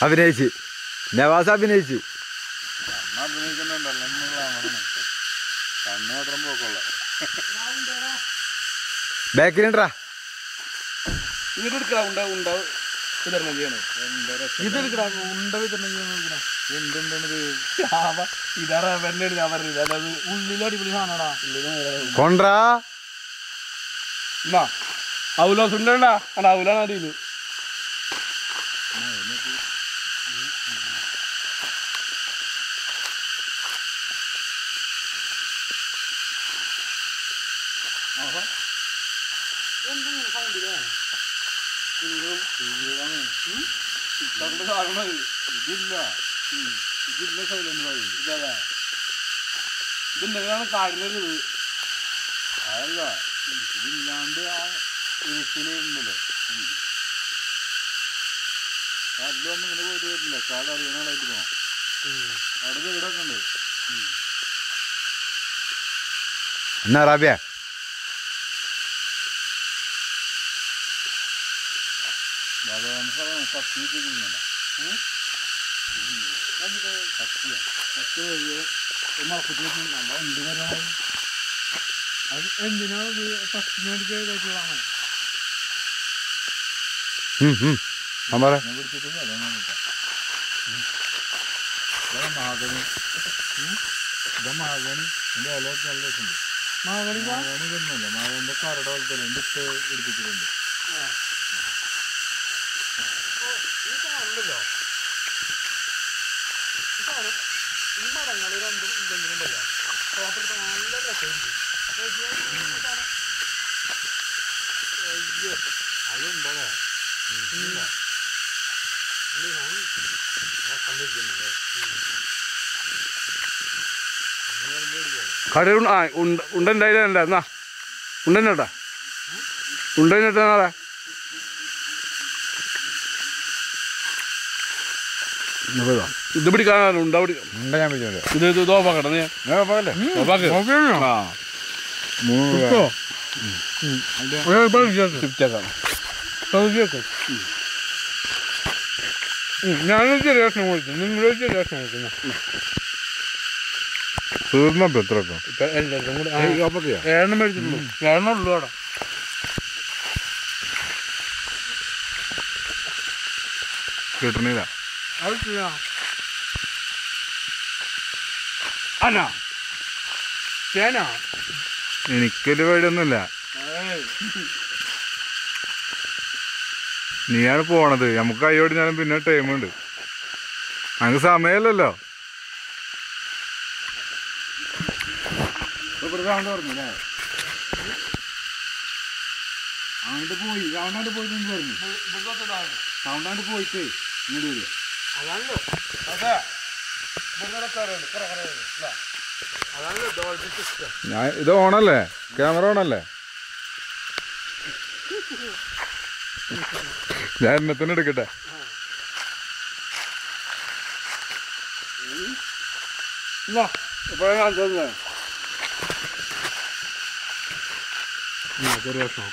അഭിനയിച്ച് നവാസ് അഭിനയിച്ച് ബാക്കിലുണ്ടാ ഇങ്ങോട്ട് ഉണ്ട ഉണ്ട വിതരണം ചെയ്യണം. ഇതെടുക്കടാ ഉണ്ട വിതരണം ചെയ്യണം. ഇതാറാ വെണ്ണ ഞാൻ പറഞ്ഞത്. അതായത് ഉള്ളിലടിപൊളി സാധനടാ. കൊണ്ടാ എന്നാ ഔലോസ് ഉണ്ടണ്ടാ അല്ല ഔലാണ് അടിയില്. എന്തെങ്കിലും സൗണ്ടില്ലേ ഇതില്ല ഇതില്ല സൈലന്റ് പറയും. ഇതല്ലേ ഇതെന്തെങ്കിലാണ് കാടിനൊരു അതല്ല ഇതില്ലാണ്ട് ആ ഉണ്ടല്ലോ. കാട്ടിലൊന്നും ഇങ്ങനെ പോയിട്ട് വരില്ല. കാട് അറിയുന്ന ആളായിട്ട് പോകാം. അവിടെ വീടൊക്കെ ഉണ്ട്. എന്നാ റാബിയ എന്തിനാണ് ഫസ്റ്റ് മേടിച്ചതായിട്ടുള്ളതാണ്. പിടിച്ചിട്ടില്ല അതൊന്നും മഹാഗണി മഹാഗണി എൻ്റെ ഇലയൊക്കെ നല്ല രസമുണ്ട്. മഹാഗണി മഹാഗണി തന്നെയല്ല മഹാഗണിൻ്റെ കരട് പോലെ തന്നെ എൻ്റെ ഇട്ട് പിടിപ്പിച്ചിട്ടുണ്ട്. ണ്ടല്ലോ ഈ മരങ്ങൾ രണ്ടും ഇല്ലെങ്കിലുണ്ടല്ലോ തോട്ടത്തിൽ നല്ല രസമുണ്ട്. അയ്യോ അതുണ്ടല്ലേ കട ഉണ്ടുണ്ടായില്ല എന്നാ ഉണ്ടന്നേട്ടാ ഉണ്ടന്നേട്ടാ ഇത് പിടിക്കാനാണ് ഉണ്ട പിടിക്കാം. ഇത് നോപ്പാക്കട്ടെ നീ ഞാനൊരു ചെറിയ ഭക്ഷണം കൊടുത്തു. നിങ്ങളൊരു ചെറിയ ഭക്ഷണം കൊടുക്കുന്ന തീർന്നപ്പോ എത്രയൊക്കെ എല്ലാവർക്കും കൂടെ എണ്ണം മേടിച്ചിട്ടുള്ളൂ. എണ്ണം ഉള്ളു അവിടെ കിട്ടണില്ല. അനാ ചേനാ എനിക്കൊരു പേടിയൊന്നുമില്ല. നീയാണ് പോണത്. നമുക്ക് കൈയോടി ഞാനും പിന്നെ ടൈമുണ്ട്. നമുക്ക് സമയമല്ലല്ലോ. പറഞ്ഞല്ലേ അങ്ങോട്ട് പോയി സൗണ്ടാണ്ട് പോയിട്ട് സൗണ്ടാണ്ട് പോയിട്ട് ഇങ്ങോട്ട് വരിക. അതാണല്ലോ അതെ ഞാൻ ഇത് ഓണല്ലേ? ക്യാമറ ഓണല്ലേ? ഞാൻ എണ്ണത്തിന് എടുക്കട്ടെ. ഇപ്പോഴേ കാണിച്ചല്ലേ ചെറിയ ഭക്ഷണം